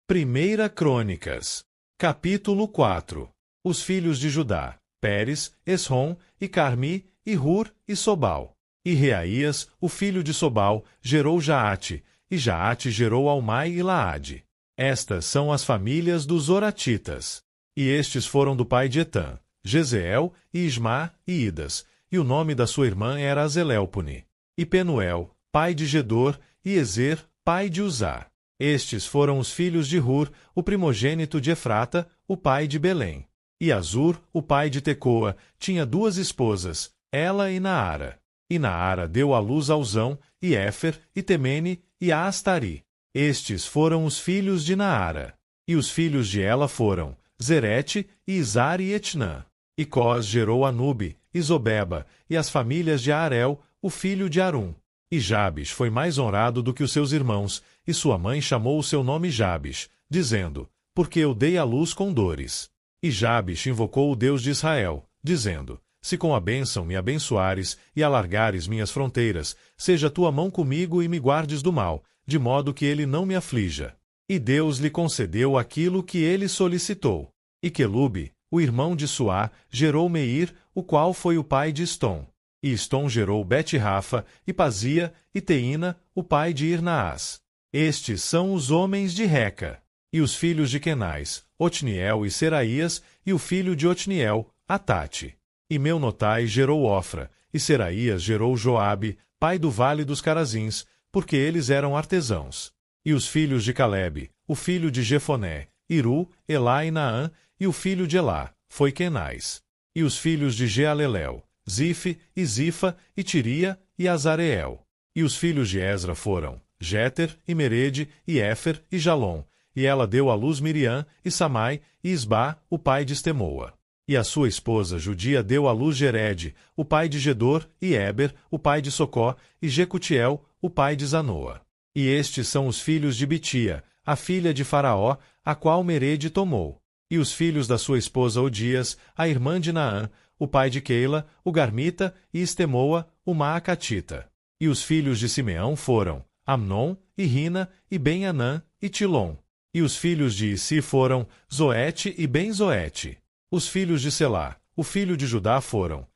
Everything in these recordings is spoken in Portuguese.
Primeira Crônicas, capítulo 4. Os filhos de Judá, Pérez, Esrom, e Carmi, e Hur, e Sobal. E Reaías, o filho de Sobal, gerou Jaate, e Jaate gerou Almai e Laade. Estas são as famílias dos Zoratitas. E estes foram do pai de Etã, Jezeel, e Ismá, e Idas, e o nome da sua irmã era Azelelpone. E Penuel, pai de Gedor, e Ezer, pai de Uzá. Estes foram os filhos de Hur, o primogênito de Efrata, o pai de Belém. E Azur, o pai de Tecoa, tinha duas esposas, Ela e Naara. E Naara deu à luz a Uzão, e Éfer, e Temene, e a Astari. Estes foram os filhos de Naara. E os filhos de Ela foram Zerete, e Izar e Etnã. E Cós gerou Anube, e Zobeba, e as famílias de Arel, o filho de Arum. E Jabes foi mais honrado do que os seus irmãos, e sua mãe chamou o seu nome Jabes, dizendo, porque eu dei à luz com dores. E Jabes invocou o Deus de Israel, dizendo, se com a bênção me abençoares e alargares minhas fronteiras, seja tua mão comigo e me guardes do mal, de modo que ele não me aflija. E Deus lhe concedeu aquilo que ele solicitou. E Quelube, o irmão de Suá, gerou Meir, o qual foi o pai de Estom. E Estom gerou Bet-Rafa, e Pazia, e Teína, o pai de Irnaás. Estes são os homens de Reca. E os filhos de Quenais, Otniel e Seraías, e o filho de Otniel, Atate. E Meunotai gerou Ofra, e Seraías gerou Joabe, pai do vale dos Carazins, porque eles eram artesãos. E os filhos de Calebe, o filho de Jefoné, Iru, Elá e Naã, e o filho de Elá, foi Quenais. E os filhos de Jealelel, Zife, e Zifa, e Tiria, e Azareel. E os filhos de Esra foram Jéter, e Merede, e Éfer, e Jalom, e ela deu à luz Miriam, e Samai, e Isbá, o pai de Estemoa. E a sua esposa Judia deu à luz Jered, o pai de Gedor, e Éber, o pai de Socó, e Jecutiel, o pai de Zanoa. E estes são os filhos de Bitia, a filha de Faraó, a qual Merede tomou. E os filhos da sua esposa Odias, a irmã de Naã, o pai de Keila, o Garmita, e Estemoa, o Maacatita. E os filhos de Simeão foram Amnon, e Rina, e Ben-Anã, e Tilom. E os filhos de Issi foram Zoete e Ben-Zoete. Os filhos de Selá, o filho de Judá foram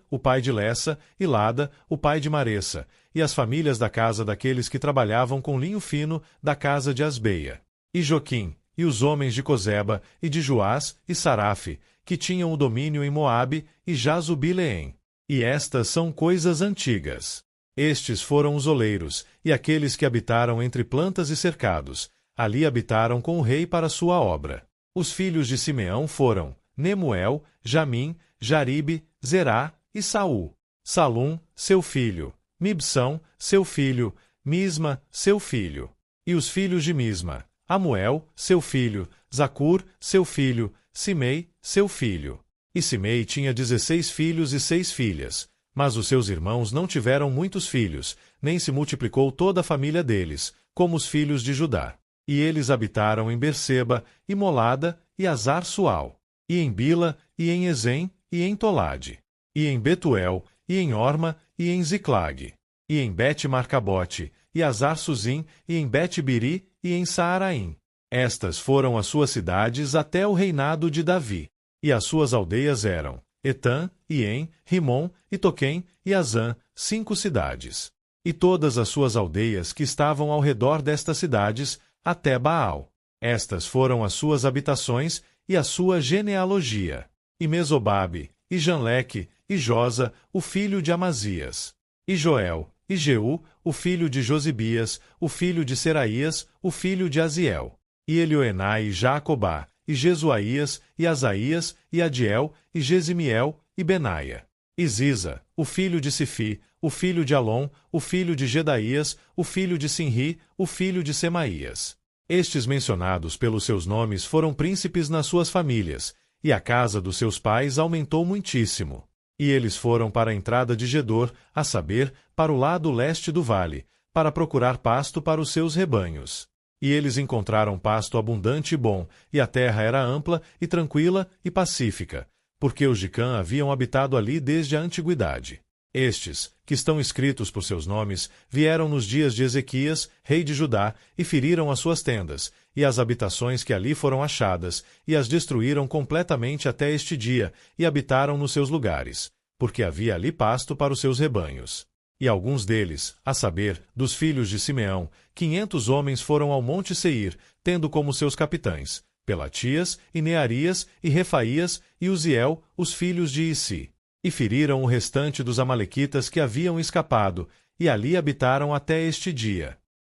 o pai de Lessa, e Lada, o pai de Maressa, e as famílias da casa daqueles que trabalhavam com linho fino, da casa de Asbeia. E Joquim, e os homens de Cozeba, e de Joás, e Sarafe, que tinham o domínio em Moabe, e Jazubileém. E estas são coisas antigas. Estes foram os oleiros, e aqueles que habitaram entre plantas e cercados. Ali habitaram com o rei para sua obra. Os filhos de Simeão foram Nemuel, Jamim, Jaribe, Zerá e Saul. Salum, seu filho. Mibsão, seu filho. Misma, seu filho. E os filhos de Misma: Amuel, seu filho. Zacur, seu filho. Simei, seu filho. E Simei tinha 16 filhos e 6 filhas. Mas os seus irmãos não tiveram muitos filhos, nem se multiplicou toda a família deles, como os filhos de Judá. E eles habitaram em Berseba, e Molada, e Azar-Sual, e em Bila, e em Ezem, e em Tolade, e em Betuel, e em Orma, e em Ziclag, e em Bet-Marcabote, e Azar-Suzim, e em Bet-Biri, e em Saaraim. Estas foram as suas cidades até o reinado de Davi. E as suas aldeias eram Etã, Iem, Rimon, e Toquém, e Azã, 5 cidades. E todas as suas aldeias que estavam ao redor destas cidades, até Baal. Estas foram as suas habitações e a sua genealogia. E Mesobabe, e Janleque, e Josa, o filho de Amazias. E Joel, e Jeú, o filho de Josibias, o filho de Seraías, o filho de Aziel. E Elioenai, e Jacobá, e Jesuaías, e Asaías, e Adiel, e Gesimiel, e Benaia. E Ziza, o filho de Sifi, o filho de Alom, o filho de Gedaías, o filho de Sinri, o filho de Semaías. Estes mencionados pelos seus nomes foram príncipes nas suas famílias, e a casa dos seus pais aumentou muitíssimo. E eles foram para a entrada de Gedor, a saber, para o lado leste do vale, para procurar pasto para os seus rebanhos. E eles encontraram pasto abundante e bom, e a terra era ampla, e tranquila, e pacífica, porque os de Cã haviam habitado ali desde a antiguidade. Estes, que estão escritos por seus nomes, vieram nos dias de Ezequias, rei de Judá, e feriram as suas tendas, e as habitações que ali foram achadas, e as destruíram completamente até este dia, e habitaram nos seus lugares, porque havia ali pasto para os seus rebanhos. E alguns deles, a saber, dos filhos de Simeão, 500 homens foram ao monte Seir, tendo como seus capitães Pelatias, e Nearias, e Refaías, e Uziel, os filhos de Issi. E feriram o restante dos amalequitas que haviam escapado, e ali habitaram até este dia.